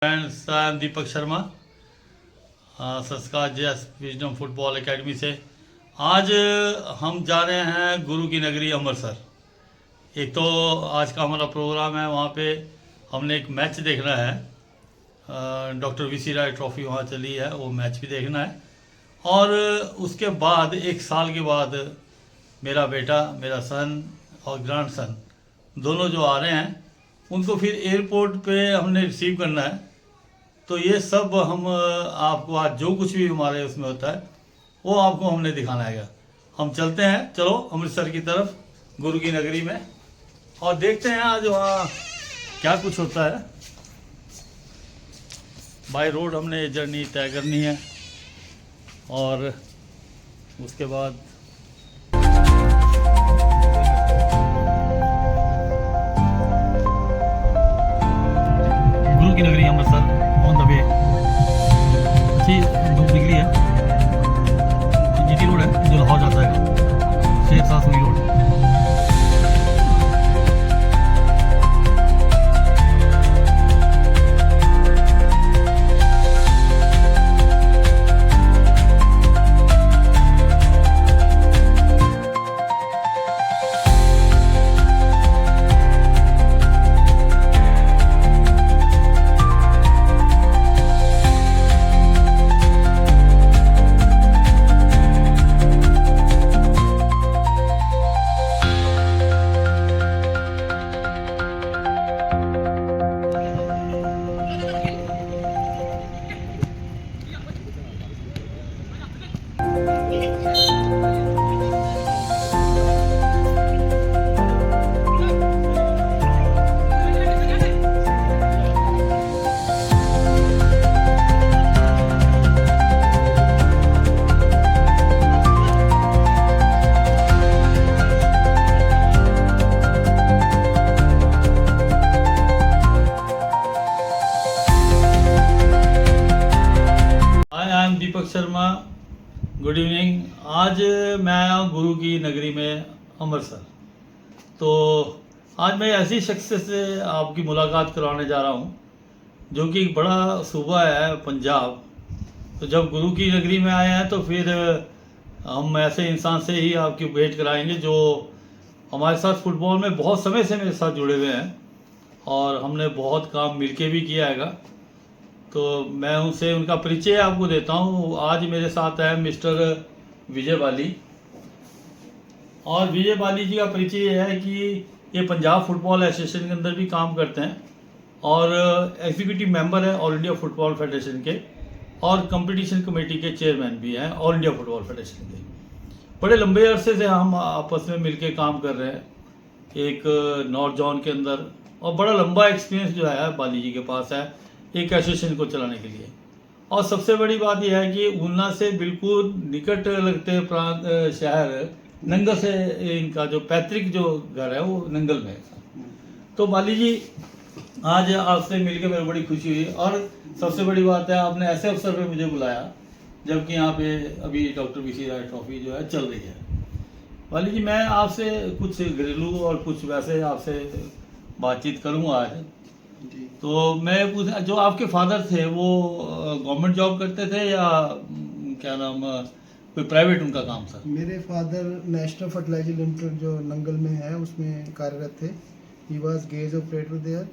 Friends, I am Deepak Sharma, संस्कार JS wisdom football academy से। आज हम जा रहे हैं गुरु की नगरी अमृतसर। एक तो आज का हमारा प्रोग्राम है, वहाँ पे हमने एक मैच देखना है। डॉक्टर वीसी राय ट्रॉफी वहाँ चली है, वो मैच भी देखना है। और उसके बाद एक साल के बाद मेरा बेटा, मेरा सन और ग्रैंड सन दोनों जो आ रहे हैं, उनको फिर एयरपोर्ट पे हमने रिसीव करना है। तो ये सब हम आपको आज जो कुछ भी हमारे उसमें होता है वो आपको हमने दिखाना है। हम चलते हैं, चलो अमृतसर की तरफ, गुरु की नगरी में, और देखते हैं आज वहाँ क्या कुछ होता है। बाय रोड हमने जर्नी तय करनी है और उसके बाद गुरु की नगरी अमृतसर ऑन द वे। अच्छी धूप निकली है। जीटी रोड है जो लाहौर जाता है, Sheikh Shah Suri road. Deepak Sharma, good evening. आज मैं आया हूँ गुरु की नगरी में अमृतसर। तो आज मैं ऐसी शख्स से आपकी मुलाकात करवाने जा रहा हूँ जो कि एक बड़ा सूबा है पंजाब। तो जब गुरु की नगरी में आए हैं तो फिर हम ऐसे इंसान से ही आपकी भेंट कराएंगे जो हमारे साथ फुटबॉल में बहुत समय से मेरे साथ जुड़े हुए हैं और हमने बहुत काम मिलके भी किया हैगा। तो मैं उनसे उनका परिचय आपको देता हूँ। आज मेरे साथ है मिस्टर विजय बाली, और विजय बाली जी का परिचय ये है कि ये पंजाब फुटबॉल एसोसिएशन के अंदर भी काम करते हैं और एग्जीक्यूटिव मेंबर है ऑल इंडिया फुटबॉल फेडरेशन के, और कंपटीशन कमेटी के चेयरमैन भी हैं ऑल इंडिया फुटबॉल फेडरेशन के। बड़े लंबे अरसे से हम आपस में मिलके काम कर रहे हैं एक नॉर्थ जोन के अंदर, और बड़ा लंबा एक्सपीरियंस जो है बाली जी के पास है एक एसोसिएशन को चलाने के लिए। और सबसे बड़ी बात यह है कि ऊना से बिल्कुल निकट लगते प्रांत शहर नंगल से इनका जो पैतृक जो घर है वो नंगल में है। तो बाली जी, आज आपसे मिलकर मेरी बड़ी खुशी हुई, और सबसे बड़ी बात है आपने ऐसे अवसर पे मुझे बुलाया जबकि यहाँ पे अभी डॉक्टर वीसी राय ट्रॉफी जो है चल रही है। बाली जी, मैं आपसे कुछ घरेलू और कुछ वैसे आपसे बातचीत करूँगा आज। तो मैं पूछ, जो आपके फादर थे वो गवर्नमेंट जॉब करते थे या क्या नाम कोई प्राइवेट उनका काम था? मेरे फादर नेशनल फर्टिलाइजर लिमिटेड जो नंगल में है उसमें कार्यरत थे। He was gauge operator there.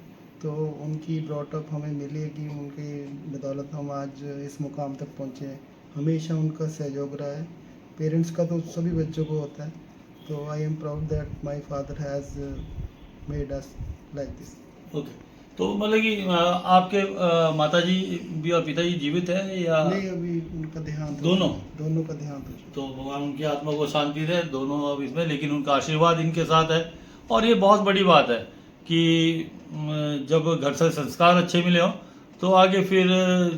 तो उनकी ब्रॉटअप हमें मिली है कि उनकी बदौलत हम आज इस मुकाम तक पहुँचे हैं। हमेशा उनका सहयोग रहा है। पेरेंट्स का तो सभी बच्चों को होता है। तो I am proud that my father has made us like this. Okay, तो मतलब कि आपके माताजी भी और पिताजी जीवित है या नहीं? अभी उनका देहांत दोनों का देहांत हो चुका। तो भगवान उनकी आत्मा को शांति दे, दोनों अब इसमें, लेकिन उनका आशीर्वाद इनके साथ है। और ये बहुत बड़ी बात है कि जब घर से संस्कार अच्छे मिले हो तो आगे फिर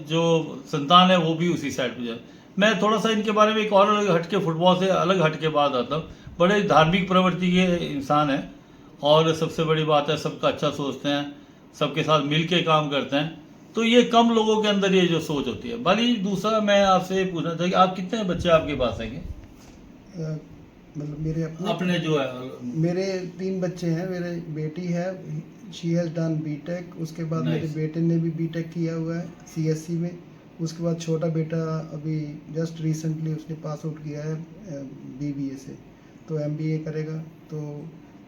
जो संतान है वो भी उसी साइड पे जाए। मैं थोड़ा सा इनके बारे में एक और अलग हटके, फुटबॉल से अलग हटके बात आता हूँ। बड़े धार्मिक प्रवृत्ति के इंसान हैं और सबसे बड़ी बात है सबका अच्छा सोचते हैं, सबके साथ मिल के काम करते हैं। तो ये कम लोगों के अंदर ये जो सोच होती है। बाली, दूसरा मैं आपसे पूछना था कि आप कितने बच्चे आपके पास हैं? मतलब मेरे अपने जो है मेरे 3 बच्चे हैं। मेरे बेटी है शी हैज़ डन बीटेक। उसके बाद Nice. मेरे बेटे ने भी बीटेक किया हुआ है सीएससी में। उसके बाद छोटा बेटा अभी जस्ट रिसेंटली उसने पास आउट किया है बीबीए से, तो एमबीए करेगा। तो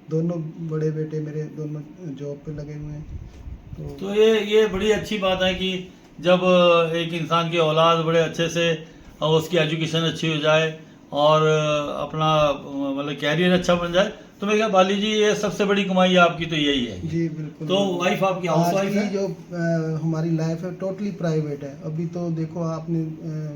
दोनों बड़े बेटे मेरे दोनों जॉब पे लगे हुए हैं। तो ये बड़ी अच्छी बात है कि जब एक इंसान की औलाद बड़े अच्छे से उसकी एजुकेशन अच्छी हो जाए और अपना मतलब कैरियर अच्छा बन जाए, तो मैं क्या बाली जी, ये सबसे बड़ी कमाई आपकी तो यही है। जी बिल्कुल। तो वाइफ आपकी हाउस आज वाइफ की है? जो हमारी लाइफ है टोटली प्राइवेट है। अभी तो देखो आपने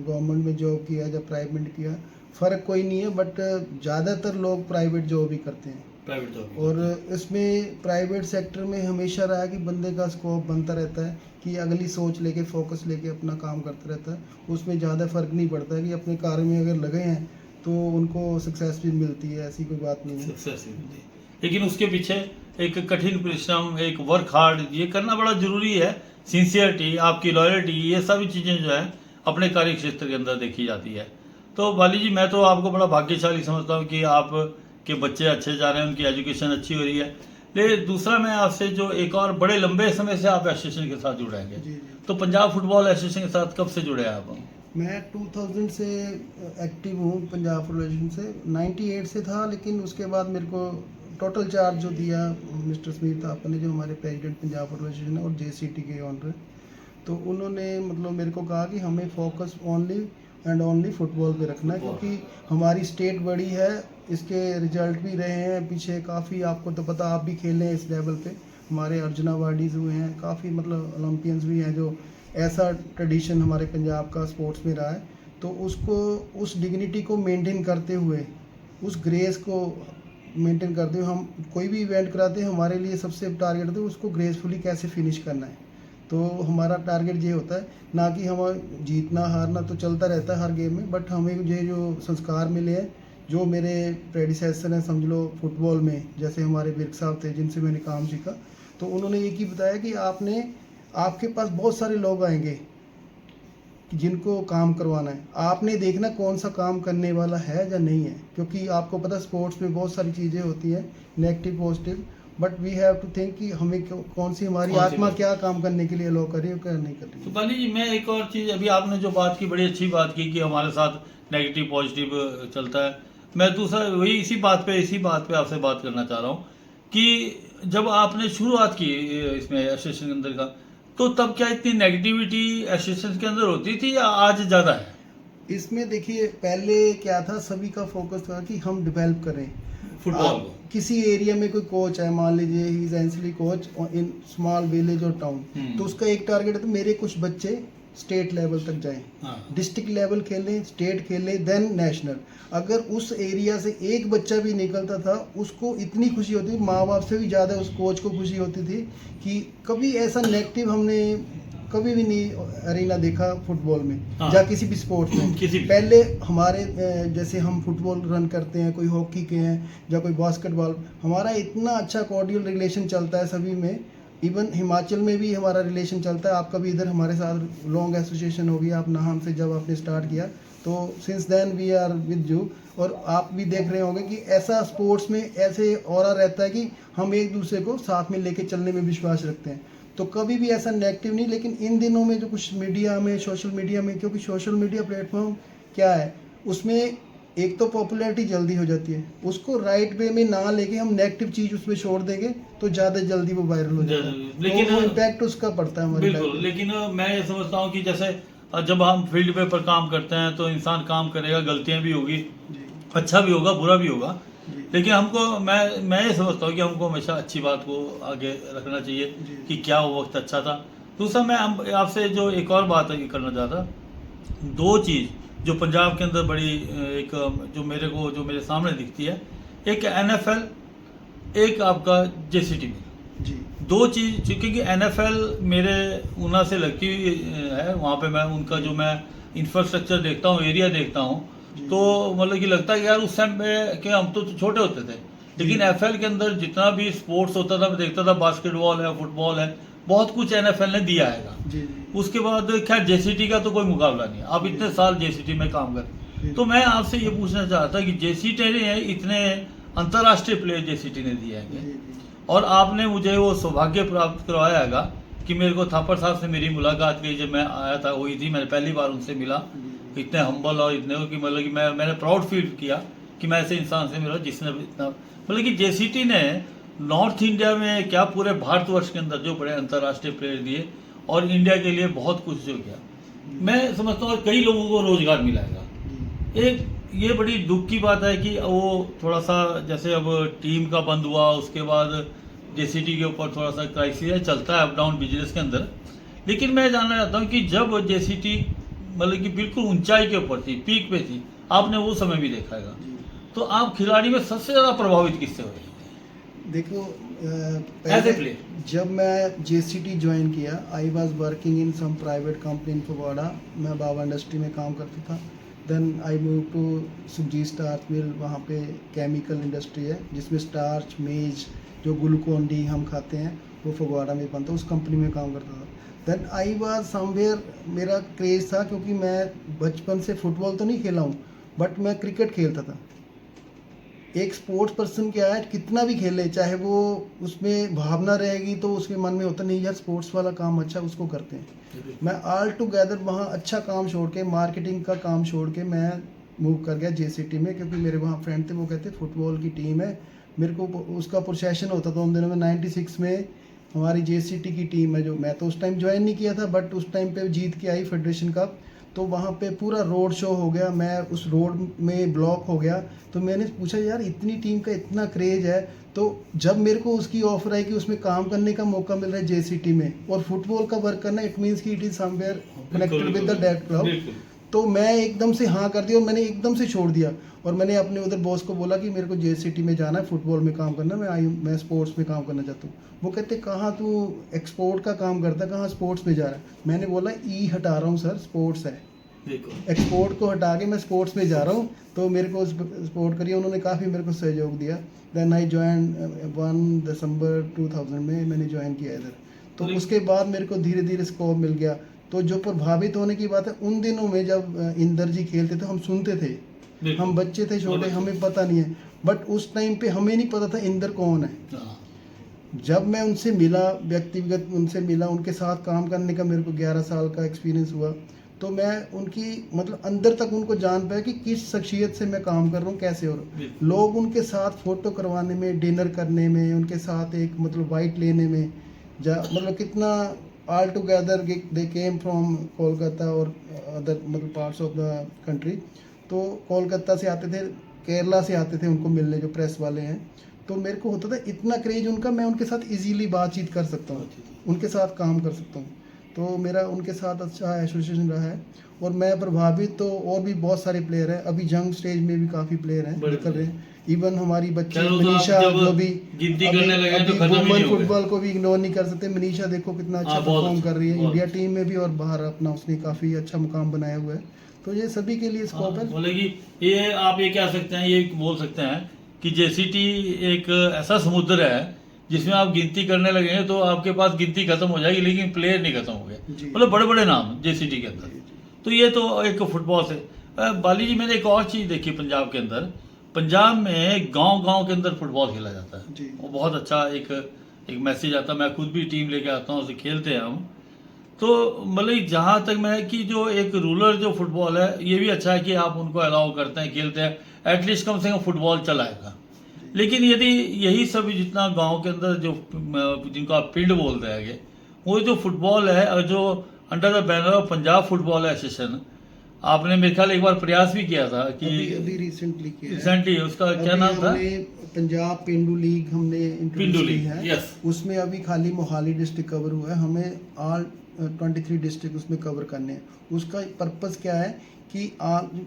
गवर्नमेंट में जॉब किया या प्राइवेट में किया, फ़र्क कोई नहीं है, बट ज़्यादातर लोग प्राइवेट जॉब ही करते हैं। Private job. और इसमें प्राइवेट सेक्टर में हमेशा रहा कि बंदे का स्कोप बनता रहता है कि अगली सोच लेके फोकस लेके अपना काम करता रहता है। उसमें ज़्यादा फर्क नहीं पड़ता है कि अपने कार्य में अगर लगे हैं तो उनको सक्सेस भी मिलती है, ऐसी कोई बात नहीं है। सक्सेस मिलती है, लेकिन उसके पीछे एक कठिन परिश्रम, एक वर्क हार्ड, ये करना बड़ा जरूरी है। सिंसियरिटी, आपकी लॉयल्टी, ये सभी चीज़ें जो है अपने कार्य क्षेत्र के अंदर देखी जाती है। तो बाली जी, मैं तो आपको बड़ा भाग्यशाली समझता हूँ कि आप के बच्चे अच्छे जा रहे हैं, उनकी एजुकेशन अच्छी हो रही है। लेकिन दूसरा, मैं आपसे जो एक और बड़े लंबे समय से आप एसोसिएशन के साथ जुड़े हैं, जी जी। तो पंजाब फुटबॉल एसोसिएशन के साथ कब से जुड़े हैं आप? मैं 2000 से एक्टिव हूँ पंजाब फुटबॉल से। 98 से था, लेकिन उसके बाद मेरे को टोटल चार्ज जो दिया मिस्टर स्मिथ थापा ने, जो हमारे प्रेसिडेंट पंजाब फुटबॉल एसोसिएशन और जेसीटी के ऑनर, तो उन्होंने मतलब मेरे को कहा कि हमें focus only and only football पे रखना है, क्योंकि हमारी स्टेट बड़ी है, इसके रिजल्ट भी रहे हैं पीछे काफ़ी। आपको तो पता, आप भी खेले हैं इस लेवल पे, हमारे अर्जुन अवार्डीज़ हुए हैं काफ़ी, मतलब ओलंपियंस भी हैं, जो ऐसा ट्रेडिशन हमारे पंजाब का स्पोर्ट्स में रहा है। तो उसको, उस डिग्निटी को मेंटेन करते हुए, उस ग्रेस को मेंटेन करते हुए हम कोई भी इवेंट कराते हैं, हमारे लिए सबसे टारगेट होता है उसको ग्रेसफुली कैसे फिनिश करना है। तो हमारा टारगेट ये होता है, ना कि हम जीतना हारना तो चलता रहता है हर गेम में, बट हमें ये जो संस्कार मिले हैं, जो मेरे प्रेडिसेसर हैं समझ लो फुटबॉल में, जैसे हमारे बिर्क साहब थे जिनसे मैंने काम सीखा, तो उन्होंने एक ही बताया कि आपके पास बहुत सारे लोग आएंगे जिनको काम करवाना है, आपने देखना कौन सा काम करने वाला है या नहीं है। क्योंकि आपको पता स्पोर्ट्स में बहुत सारी चीज़ें होती हैं, negative positive, but we have to think कि हमें कौन सी हमारी आत्मा क्या काम करने के लिए अलाउ कर रही है और क्या नहीं कर रही तो है। बाली जी, मैं एक और चीज़, अभी आपने जो बात की, बड़ी अच्छी बात की कि हमारे साथ नेगेटिव पॉजिटिव चलता है। मैं दूसरा वही इसी बात पे आपसे बात करना चाह रहा हूँ कि जब आपने शुरुआत की इसमें एसोसिएशन के अंदर का, तो तब क्या इतनी नेगेटिविटी एसोसिएशन के अंदर होती थी या आज ज़्यादा है? इसमें देखिए, पहले क्या था, सभी का फोकस था कि हम डेवलप करें फुटबॉल आप को। किसी एरिया में कोई कोच है, मान लीजिए ही इज एंसली कोच इन स्मॉल विलेज और टाउन, तो उसका एक टारगेट है मेरे कुछ बच्चे स्टेट लेवल तक जाएं, हाँ। डिस्ट्रिक्ट लेवल खेलें, स्टेट खेलें, देन नेशनल। अगर उस एरिया से एक बच्चा भी निकलता था, उसको इतनी खुशी होती थी, माँ बाप से भी ज़्यादा उस कोच को खुशी होती थी कि कभी ऐसा नेगेटिव हमने कभी भी नहीं अरीना देखा फुटबॉल में, हाँ। या किसी भी स्पोर्ट्स में। किसी भी। पहले हमारे जैसे हम फुटबॉल रन करते हैं, कोई हॉकी के हैं या कोई बास्केटबॉल, हमारा इतना अच्छा कॉर्डियल रिलेशन चलता है सभी में। इवन हिमाचल में भी हमारा रिलेशन चलता है। आपका भी इधर हमारे साथ लॉन्ग एसोसिएशन होगी, आप नाहन से जब आपने स्टार्ट किया, तो since then we are with you. और आप भी देख रहे होंगे कि ऐसा स्पोर्ट्स में ऐसे ऑरा रहता है कि हम एक दूसरे को साथ में लेके चलने में विश्वास रखते हैं, तो कभी भी ऐसा नेगेटिव नहीं। लेकिन इन दिनों में जो कुछ मीडिया में, सोशल मीडिया में, क्योंकि सोशल मीडिया प्लेटफॉर्म क्या है, उसमें एक तो पॉपुलैरिटी जल्दी हो जाती है, उसको राइट वे में ना लेके हम नेगेटिव चीज़ उसमें छोड़ देंगे तो ज़्यादा जल्दी वो वायरल हो जाता है। लेकिन तो वो इम्पैक्ट उसका पड़ता है हमारी बिल्कुल। लेकिन मैं ये समझता हूँ कि जैसे जब हम फील्ड पे पर काम करते हैं तो इंसान काम करेगा, गलतियाँ भी होगी, अच्छा भी होगा, बुरा भी होगा, लेकिन हमको, मैं ये समझता हूँ कि हमको हमेशा अच्छी बात को आगे रखना चाहिए कि क्या वो वक्त अच्छा था। दूसरा, मैं आपसे जो एक और बात करना चाहता, दो चीज़ जो पंजाब के अंदर बड़ी एक जो मेरे सामने दिखती है, एक NFL, एक आपका JCT में। जी। दो चीज़, क्योंकि NFL मेरे ऊना से लगती हुई है, वहाँ पे मैं उनका जो मैं इंफ्रास्ट्रक्चर देखता हूँ, एरिया देखता हूँ, तो मतलब कि लगता है कि यार उस टाइम पे कि हम तो छोटे होते थे, लेकिन FL के अंदर जितना भी स्पोर्ट्स होता था मैं देखता था, बास्केटबॉल है, फुटबॉल है, बहुत कुछ NFL ने दिया है। उसके बाद खैर JCT का तो कोई मुकाबला नहीं है, आप इतने साल JCT में काम कर। तो मैं आपसे ये पूछना चाहता कि JCT ने इतने अंतर्राष्ट्रीय प्लेयर JCT ने दिए हैं, और आपने मुझे वो सौभाग्य प्राप्त करवाया हैगा कि मेरे को थापर साहब से मेरी मुलाकात हुई जब मैं आया था, हुई थी, मैंने पहली बार उनसे मिला। इतने हम्बल और इतने कि मतलब कि मैंने प्राउड फील किया कि मैं ऐसे इंसान से मिला जिसने इतना मतलब कि जेसीटी ने नॉर्थ इंडिया में क्या पूरे भारतवर्ष के अंदर जो बड़े अंतर्राष्ट्रीय प्लेयर दिए और इंडिया के लिए बहुत कुछ जो किया, मैं समझता हूँ कई लोगों को रोजगार मिलेगा। एक ये बड़ी दुख की बात है कि वो थोड़ा सा जैसे अब टीम का बंद हुआ, उसके बाद जेसीटी के ऊपर थोड़ा सा क्राइसिस है, चलता है अप डाउन बिजनेस के अंदर। लेकिन मैं जानना चाहता हूँ कि जब जेसीटी मतलब कि बिल्कुल ऊंचाई के ऊपर थी, पीक पे थी, आपने वो समय भी देखा है, तो आप खिलाड़ी में सबसे ज़्यादा प्रभावित किससे हुए? देखो एज ए पहले प्लेयर जब मैं जेसीटी ज्वाइन किया, I was working in some private company in Phagwara. मैं बाबा इंडस्ट्री में काम करता था। Then I move to Sukhjit starch mill, वहाँ पे केमिकल इंडस्ट्री है जिसमें स्टार्च, मेज, जो ग्लूकोन डी हम खाते हैं वो फगवाड़ा में बनता है, उस कंपनी में काम करता था। देन आई वाज समवेयर, मेरा क्रेज़ था क्योंकि मैं बचपन से फुटबॉल तो नहीं खेला हूँ बट मैं क्रिकेट खेलता था। एक स्पोर्ट्स पर्सन क्या है, कितना भी खेले चाहे वो उसमें भावना रहेगी तो उसके मन में होता नहीं यार स्पोर्ट्स वाला काम अच्छा, उसको करते हैं। मैं ऑल टुगेदर वहाँ अच्छा काम छोड़ के, मार्केटिंग का काम छोड़ के मैं मूव कर गया जेसीटी में, क्योंकि मेरे वहाँ फ्रेंड थे, वो कहते फुटबॉल की टीम है। मेरे को उसका प्रोसेशन होता था उन दिनों में। 96 में हमारी जेसीटी की टीम है, जो मैं तो उस टाइम ज्वाइन नहीं किया था बट उस टाइम पे जीत के आई फेडरेशन कप। तो वहाँ पे पूरा रोड शो हो गया, मैं उस रोड में ब्लॉक हो गया। तो मैंने पूछा यार इतनी टीम का इतना क्रेज है, तो जब मेरे को उसकी ऑफर आई कि उसमें काम करने का मौका मिल रहा है जेसीटी में और फुटबॉल का वर्क करना, इट मीन्स कि it is somewhere connected with the that club. तो मैं एकदम से हाँ कर दिया और मैंने एकदम से छोड़ दिया। और मैंने अपने उधर बॉस को बोला कि मेरे को जेसीटी में जाना है, फुटबॉल में काम करना है, मैं स्पोर्ट्स में काम करना चाहता हूँ। वो कहते कहाँ तू एक्सपोर्ट का काम करता है, कहाँ स्पोर्ट्स में जा रहा है। मैंने बोला ई हटा रहा हूँ सर, स्पोर्ट्स है, एक्सपोर्ट को हटा के मैं स्पोर्ट्स में जा रहा हूँ। तो मेरे को सपोर्ट करिए, उन्होंने काफ़ी मेरे को सहयोग दिया। देन आई ज्वाइन 1 दिसंबर 2000 में मैंने ज्वाइन किया इधर। तो उसके बाद मेरे को धीरे धीरे स्कोप मिल गया। तो जो प्रभावित होने की बात है, उन दिनों में जब इंदर जी खेलते थे हम सुनते थे, हम बच्चे थे छोटे, हमें पता नहीं है, बट उस टाइम पे हमें नहीं पता था इंदर कौन है। जब मैं उनसे मिला, व्यक्तिगत उनसे मिला, उनके साथ काम करने का मेरे को 11 साल का एक्सपीरियंस हुआ, तो मैं उनकी मतलब अंदर तक उनको जान पाया कि किस शख्सियत से मैं काम कर रहा हूँ, कैसे हो रहा हूँ। लोग उनके साथ फ़ोटो करवाने में, डिनर करने में, उनके साथ एक मतलब वाइट लेने में मतलब कितना all together they came from Kolkata और अदर मतलब पार्ट्स ऑफ द कंट्री। तो कोलकाता से आते थे, केरला से आते थे उनको मिलने, जो प्रेस वाले हैं। तो मेरे को होता था इतना क्रेज उनका, मैं उनके साथ इजीली बातचीत कर सकता हूँ, उनके साथ काम कर सकता हूँ। तो मेरा उनके साथ अच्छा एसोसिएशन रहा है और मैं प्रभावित, तो और भी बहुत सारे प्लेयर हैं, अभी जंग स्टेज में भी काफ़ी प्लेयर हैं निकल रहे हैं। इवन हमारी बच्ची मनीषा, जो भी वुमेन फुटबॉल को भी इग्नोर नहीं कर सकते। मनीषा देखो कितना अच्छा परफॉर्म कर रही है इंडिया टीम में भी और बाहर अपना उसने काफ़ी अच्छा मुकाम बनाया हुआ है। तो ये सभी के लिए स्कोप है। बोले कि ये आप ये कह सकते हैं, ये बोल सकते हैं कि जेसीटी एक ऐसा समुद्र है जिसमें आप गिनती करने लगेंगे तो आपके पास गिनती खत्म हो जाएगी, लेकिन प्लेयर नहीं खत्म हो गए। मतलब बड़े बड़े नाम जेसीटी के अंदर। तो ये तो एक फुटबॉल से बाली जी, मैंने एक और चीज़ देखी पंजाब के अंदर। पंजाब में गांव-गांव के अंदर फुटबॉल खेला जाता है, वो बहुत अच्छा एक मैसेज आता है। मैं खुद भी टीम लेके आता हूँ, उसे खेलते हैं हम। तो मतलब जहाँ तक मैं कि जो एक रूरल जो फुटबॉल है, ये भी अच्छा है कि आप उनको अलाउ करते हैं, खेलते हैं, एटलीस्ट कम से कम फुटबॉल चलाएगा। लेकिन यदि यही सब जितना गांव के अंदर जो जिनको आप पिंड बोलते हैं, वो जो फुटबॉल है और जो under the banner of Punjab football association, आपने मेरे ख्याल एक बार प्रयास भी किया था कि अभी रिसेंटली उसका क्या नाम था, पंजाब पेंडू लीग हमने पिंडू लीग है। यस। उसमें अभी खाली मोहाली डिस्ट्रिक्ट कवर हुआ है, हमें ऑल 23 डिस्ट्रिक्ट उसमें कवर करने हैं। उसका पर्पस क्या है कि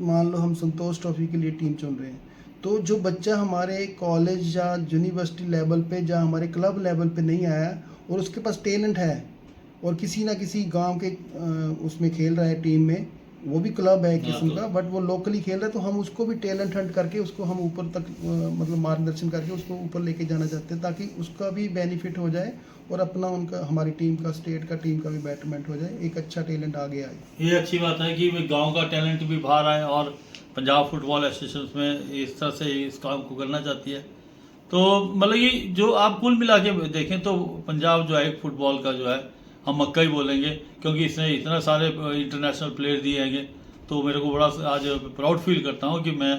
मान लो हम संतोष ट्रॉफी के लिए टीम चुन रहे हैं, तो जो बच्चा हमारे कॉलेज या यूनिवर्सिटी लेवल पे या हमारे क्लब लेवल पे नहीं आया और उसके पास टैलेंट है और किसी ना किसी गांव के उसमें खेल रहा है टीम में, वो भी क्लब है किस्म का, बट वो लोकली खेल रहा है, तो हम उसको भी टैलेंट हंट करके उसको हम ऊपर तक मतलब मार्गदर्शन करके उसको ऊपर लेके जाना चाहते हैं, ताकि उसका भी बेनिफिट हो जाए और अपना उनका हमारी टीम का, स्टेट का, टीम का भी बेटरमेंट हो जाए, एक अच्छा टैलेंट आगे आए। ये अच्छी बात है कि गांव का टैलेंट भी बाहर आए और पंजाब फुटबॉल एसोसिएशन में इस तरह से इस काम को करना चाहती है। तो मतलब कि जो आप कुल मिला के देखें तो पंजाब जो है फुटबॉल का जो है हम मक्का ही बोलेंगे, क्योंकि इसने इतना सारे इंटरनेशनल प्लेयर दिए हैं। तो मेरे को बड़ा आज प्राउड फील करता हूँ कि मैं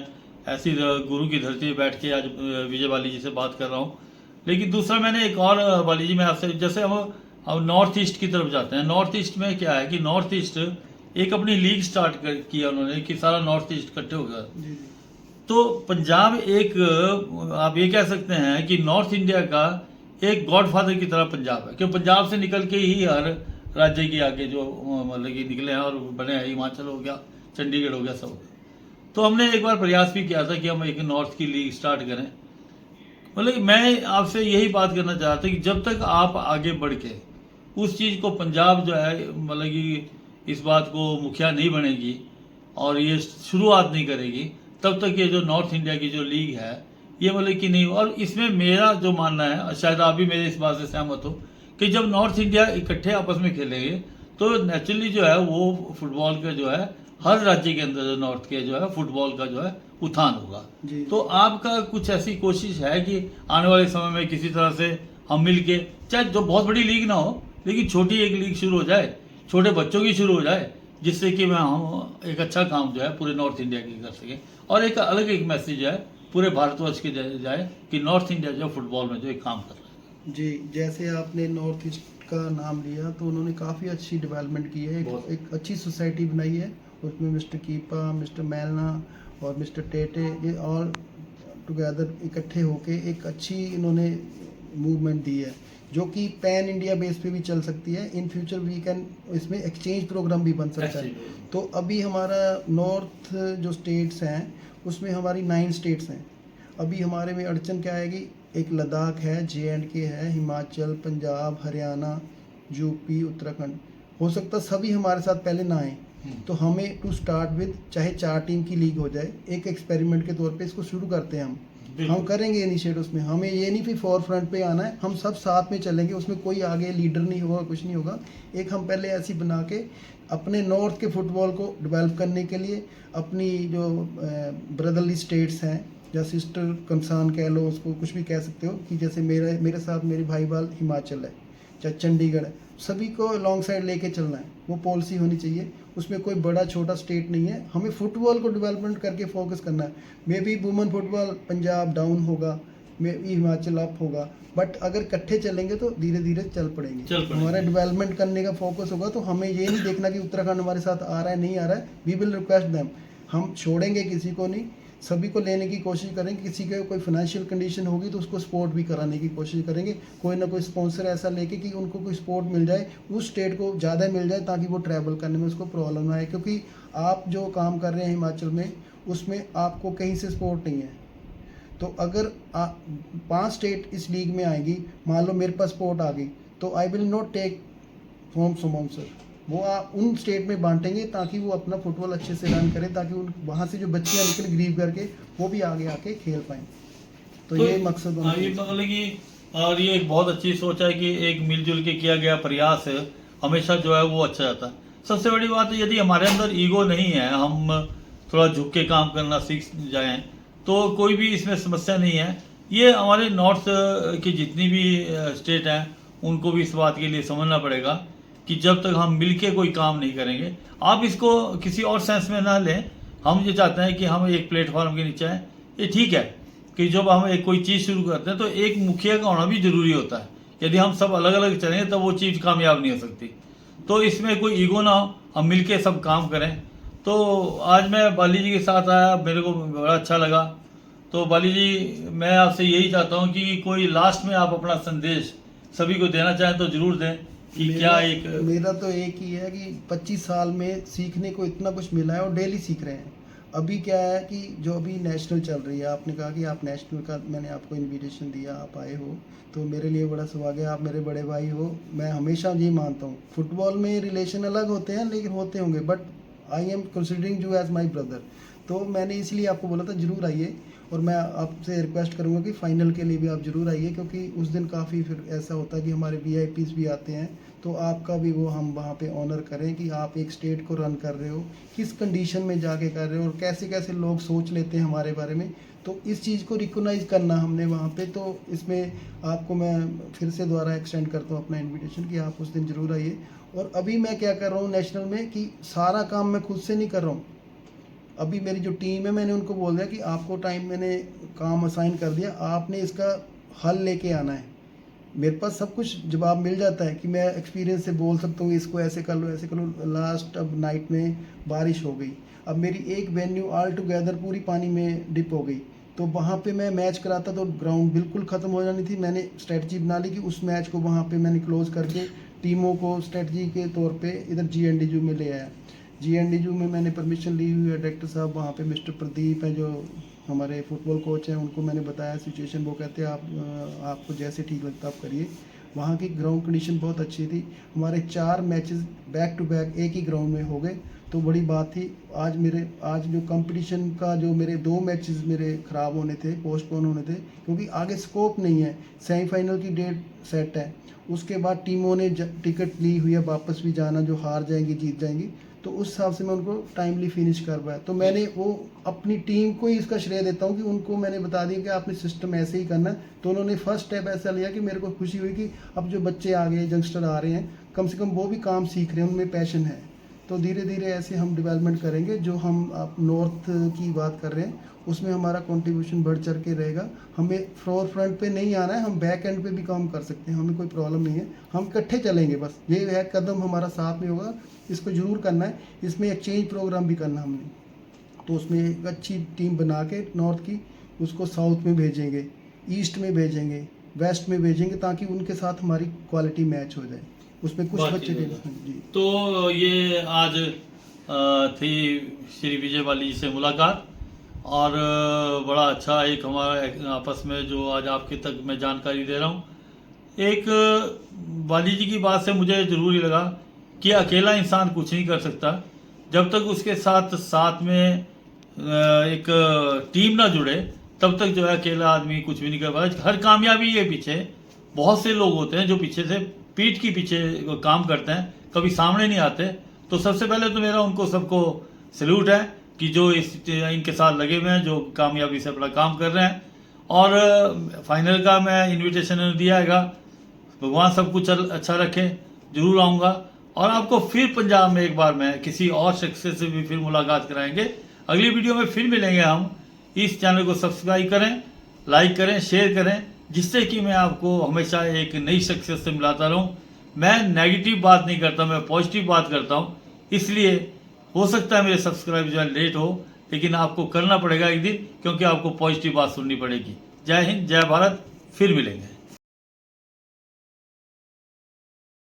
ऐसी गुरु की धरती पर बैठ के आज विजय बाली जी से बात कर रहा हूँ। लेकिन दूसरा मैंने एक और बाली जी, मैं आपसे, जैसे हम अब नॉर्थ ईस्ट की तरफ जाते हैं, नॉर्थ ईस्ट में क्या है कि नॉर्थ ईस्ट एक अपनी लीग स्टार्ट किया उन्होंने कि सारा नॉर्थ ईस्ट इकट्ठे हो गया। जी जी तो पंजाब एक, आप ये कह सकते हैं कि नॉर्थ इंडिया का एक गॉडफादर की तरह पंजाब है, क्योंकि पंजाब से निकल के ही हर राज्य के आगे जो मतलब कि निकले हैं और बने हैं, हिमाचल हो गया, चंडीगढ़ हो गया, सब हो गया। तो हमने एक बार प्रयास भी किया था कि हम एक नॉर्थ की लीग स्टार्ट करें। मतलब कि मैं आपसे यही बात करना चाहता कि जब तक आप आगे बढ़ के उस चीज़ को, पंजाब जो है मतलब कि इस बात को मुखिया नहीं बनेगी और ये शुरुआत नहीं करेगी, तब तक ये जो नॉर्थ इंडिया की जो लीग है ये मतलब कि नहीं। और इसमें मेरा जो मानना है, शायद आप भी मेरे इस बात से सहमत हो, कि जब नॉर्थ इंडिया इकट्ठे आपस में खेलेंगे तो नेचुरली जो है वो फुटबॉल का जो है हर राज्य के अंदर जो नॉर्थ के जो है फुटबॉल का जो है उत्थान होगा। जी। तो आपका कुछ ऐसी कोशिश है कि आने वाले समय में किसी तरह से हम मिल के, चाहे जो बहुत बड़ी लीग ना हो लेकिन छोटी एक लीग शुरू हो जाए, छोटे बच्चों की शुरू हो जाए, जिससे कि हम एक अच्छा काम जो है पूरे नॉर्थ इंडिया की कर सकें और एक अलग एक मैसेज जो है पूरे भारतवर्ष के जाए कि नॉर्थ इंडिया जो फुटबॉल में जो एक काम कर रहा है। जी, जैसे आपने नॉर्थ ईस्ट का नाम लिया तो उन्होंने काफ़ी अच्छी डेवलपमेंट की है, एक अच्छी सोसाइटी बनाई है। उसमें मिस्टर कीपा, मिस्टर मैलना और मिस्टर टेटे, ये ऑल टुगेदर इकट्ठे होके एक अच्छी इन्होंने मूवमेंट दी है, जो कि पैन इंडिया बेस पे भी चल सकती है। इन फ्यूचर वी कैन, इसमें एक्सचेंज प्रोग्राम भी बन सकता है। तो अभी हमारा नॉर्थ जो स्टेट्स हैं उसमें हमारी 9 स्टेट्स हैं। अभी हमारे में अड़चन क्या आएगी, एक लद्दाख है, JNK है, हिमाचल, पंजाब, हरियाणा, यूपी, उत्तराखंड। हो सकता सभी हमारे साथ पहले ना आए, तो हमें टू स्टार्ट विद, चाहे 4 टीम की लीग हो जाए, एक एक्सपेरिमेंट के तौर पे इसको शुरू करते हैं। हम करेंगे इनिशिएटिव उसमें। हमें ये नहीं कि फोर फ्रंट पे आना है, हम सब साथ में चलेंगे, उसमें कोई आगे लीडर नहीं होगा, कुछ नहीं होगा। एक हम पहले ऐसी बना के अपने नॉर्थ के फुटबॉल को डेवलप करने के लिए, अपनी जो ब्रदरली स्टेट्स हैं या सिस्टर कंसर्न कह लो, उसको कुछ भी कह सकते हो, कि जैसे मेरे साथ मेरी भाईवाल हिमाचल है, चाहे चंडीगढ़ है, सभी को लॉन्ग साइड लेके चलना है। वो पॉलिसी होनी चाहिए, उसमें कोई बड़ा छोटा स्टेट नहीं है। हमें फुटबॉल को डेवलपमेंट करके फोकस करना है। May be women football Punjab down होगा, मे बी हिमाचल अप होगा, बट अगर इकट्ठे चलेंगे तो धीरे धीरे चल पड़ेंगे। हमारा डेवलपमेंट करने का फोकस होगा, तो हमें ये नहीं देखना कि उत्तराखंड हमारे साथ आ रहा है नहीं आ रहा है। वी विल रिक्वेस्ट देम, हम छोड़ेंगे किसी को नहीं, सभी को लेने की कोशिश करेंगे। किसी के कोई फाइनेंशियल कंडीशन होगी तो उसको सपोर्ट भी कराने की कोशिश करेंगे। कोई ना कोई स्पॉन्सर ऐसा लेके कि उनको कोई सपोर्ट मिल जाए, उस स्टेट को ज़्यादा मिल जाए, ताकि वो ट्रैवल करने में उसको प्रॉब्लम ना आए। क्योंकि आप जो काम कर रहे हैं हिमाचल में, उसमें आपको कहीं से सपोर्ट नहीं है। तो अगर 5 स्टेट इस लीग में आएगी, मान लो मेरे पास सपोर्ट आ गई, तो I will not take from sponsor, वो आप उन स्टेट में बांटेंगे ताकि वो अपना फुटबॉल अच्छे से रन करें, ताकि उन वहाँ से जो बच्चियाँ निकल गरीब करके वो भी आगे आके खेल पाएँ। तो ये मकसद होना चाहिए। मतलब कि, और ये एक बहुत अच्छी सोच है कि एक मिलजुल के किया गया प्रयास है हमेशा जो है वो अच्छा जाता है। सबसे बड़ी बात है, यदि हमारे अंदर ईगो नहीं है, हम थोड़ा झुक के काम करना सीख जाएं, तो कोई भी इसमें समस्या नहीं है। ये हमारे नॉर्थ की जितनी भी स्टेट हैं उनको भी इस बात के लिए समझना पड़ेगा कि जब तक हम मिलके कोई काम नहीं करेंगे, आप इसको किसी और सेंस में ना लें। हम ये चाहते हैं कि हम एक प्लेटफॉर्म के नीचे आए। ये ठीक है कि जब हम एक कोई चीज़ शुरू करते हैं तो एक मुखिया का होना भी ज़रूरी होता है। यदि हम सब अलग अलग चलेंगे तो वो चीज़ कामयाब नहीं हो सकती। तो इसमें कोई ईगो ना हो, हम मिलके सब काम करें। तो आज मैं बाली जी के साथ आया, मेरे को बड़ा अच्छा लगा। तो बाली जी, मैं आपसे यही चाहता हूँ कि कोई लास्ट में आप अपना संदेश सभी को देना चाहें तो ज़रूर दें कि क्या एक। मेरा तो एक ही है कि 25 साल में सीखने को इतना कुछ मिला है और डेली सीख रहे हैं। अभी क्या है कि जो अभी नेशनल चल रही है, आपने कहा कि आप नेशनल का, मैंने आपको इनविटेशन दिया, आप आए हो, तो मेरे लिए बड़ा सौभाग्य है। आप मेरे बड़े भाई हो। मैं हमेशा ये मानता हूँ, फुटबॉल में रिलेशन अलग होते हैं लेकिन होते होंगे, but I am considering you as my brother. तो मैंने इसलिए आपको बोला था ज़रूर आइए, और मैं आपसे रिक्वेस्ट करूंगा कि फ़ाइनल के लिए भी आप ज़रूर आइए, क्योंकि उस दिन काफ़ी फिर ऐसा होता है कि हमारे VIPs भी आते हैं, तो आपका भी वो हम वहाँ पे ऑनर करें कि आप एक स्टेट को रन कर रहे हो, किस कंडीशन में जाके कर रहे हो, और कैसे कैसे लोग सोच लेते हैं हमारे बारे में। तो इस चीज़ को रिकोगनाइज़ करना हमने वहाँ पे, तो इसमें आपको मैं फिर से दोबारा एक्सटेंड करता हूँ अपना इन्विटेशन कि आप उस दिन ज़रूर आइए। और अभी मैं क्या कर रहा हूँ नेशनल में कि सारा काम मैं खुद से नहीं कर रहा हूँ। अभी मेरी जो टीम है, मैंने उनको बोल दिया कि आपको टाइम मैंने काम असाइन कर दिया, आपने इसका हल लेके आना है। मेरे पास सब कुछ जवाब मिल जाता है कि मैं एक्सपीरियंस से बोल सकता हूँ इसको ऐसे कर लो ऐसे कर लो। लास्ट अब नाइट में बारिश हो गई, अब मेरी एक वेन्यू ऑल टुगेदर पूरी पानी में डिप हो गई, तो वहाँ पे मैं मैच कराता तो ग्राउंड बिल्कुल ख़त्म हो जानी थी। मैंने स्ट्रेटजी बना ली कि उस मैच को वहाँ पे मैंने क्लोज करके टीमों को स्ट्रेटजी के तौर पे इधर GNDU में ले आया। GNDU में मैंने परमिशन ली हुई है डायरेक्टर साहब, वहाँ पे मिस्टर प्रदीप है जो हमारे फुटबॉल कोच हैं, उनको मैंने बताया सिचुएशन। वो कहते हैं आपको जैसे ठीक लगता आप करिए। वहाँ की ग्राउंड कंडीशन बहुत अच्छी थी। हमारे 4 मैचेस बैक टू बैक एक ही ग्राउंड में हो गए, तो बड़ी बात थी। आज जो कंपटीशन का जो मेरे 2 मैचेस मेरे ख़राब होने थे, पोस्टपोन होने थे, क्योंकि आगे स्कोप नहीं है। सेमीफाइनल की डेट सेट है, उसके बाद टीमों ने टिकट ली हुई है वापस भी जाना, जो हार जाएंगी जीत जाएंगी, तो उस हिसाब से मैं उनको टाइमली फिनिश कर पाया। तो मैंने वो अपनी टीम को ही इसका श्रेय देता हूँ कि उनको मैंने बता दिया कि आपने सिस्टम ऐसे ही करना है। तो उन्होंने फर्स्ट स्टेप ऐसा लिया कि मेरे को खुशी हुई कि अब जो बच्चे आ गए, यंगस्टर आ रहे हैं, कम से कम वो भी काम सीख रहे हैं, उनमें पैशन है। तो धीरे धीरे ऐसे हम डेवलपमेंट करेंगे। जो हम आप नॉर्थ की बात कर रहे हैं, उसमें हमारा कंट्रीब्यूशन बढ़ चढ़ के रहेगा। हमें फ्लोर फ्रंट पे नहीं आना है, हम बैक एंड पे भी काम कर सकते हैं, हमें कोई प्रॉब्लम नहीं है। हम इकट्ठे चलेंगे, बस ये है कदम हमारा साथ में होगा, इसको ज़रूर करना है। इसमें एक चेंज प्रोग्राम भी करना हमने, तो उसमें एक अच्छी टीम बना के नॉर्थ की उसको साउथ में भेजेंगे, ईस्ट में भेजेंगे, वेस्ट में भेजेंगे, ताकि उनके साथ हमारी क्वालिटी मैच हो जाए। उसमें कुछ बच्चे जी। तो ये आज थी श्री विजय बाली जी से मुलाकात, और बड़ा अच्छा एक हमारा आपस में जो आज आपके तक मैं जानकारी दे रहा हूँ। एक बाली जी की बात से मुझे ज़रूर ही लगा कि अकेला इंसान कुछ नहीं कर सकता, जब तक उसके साथ में एक टीम ना जुड़े, तब तक जो है अकेला आदमी कुछ भी नहीं कर पाता। हर कामयाबी के पीछे बहुत से लोग होते हैं जो पीछे से पीठ के पीछे काम करते हैं, कभी सामने नहीं आते। तो सबसे पहले तो मेरा उनको सबको सैल्यूट है कि जो इनके साथ लगे हुए हैं, जो कामयाबी से अपना काम कर रहे हैं। और फाइनल का मैं इन्विटेशन दिया हैगा, भगवान सब कुछ अच्छा रखे, जरूर आऊँगा। और आपको फिर पंजाब में एक बार मैं किसी और शख्स से भी फिर मुलाकात कराएंगे। अगली वीडियो में फिर मिलेंगे हम। इस चैनल को सब्सक्राइब करें, लाइक करें, शेयर करें, जिससे कि मैं आपको हमेशा एक नई शख्सियत से मिलाता रहूं। मैं नेगेटिव बात नहीं करता, मैं पॉजिटिव बात करता हूं। इसलिए हो सकता है मेरे सब्सक्राइब जो है लेट हो, लेकिन आपको करना पड़ेगा एक दिन, क्योंकि आपको पॉजिटिव बात सुननी पड़ेगी। जय हिंद, जय भारत, फिर मिलेंगे।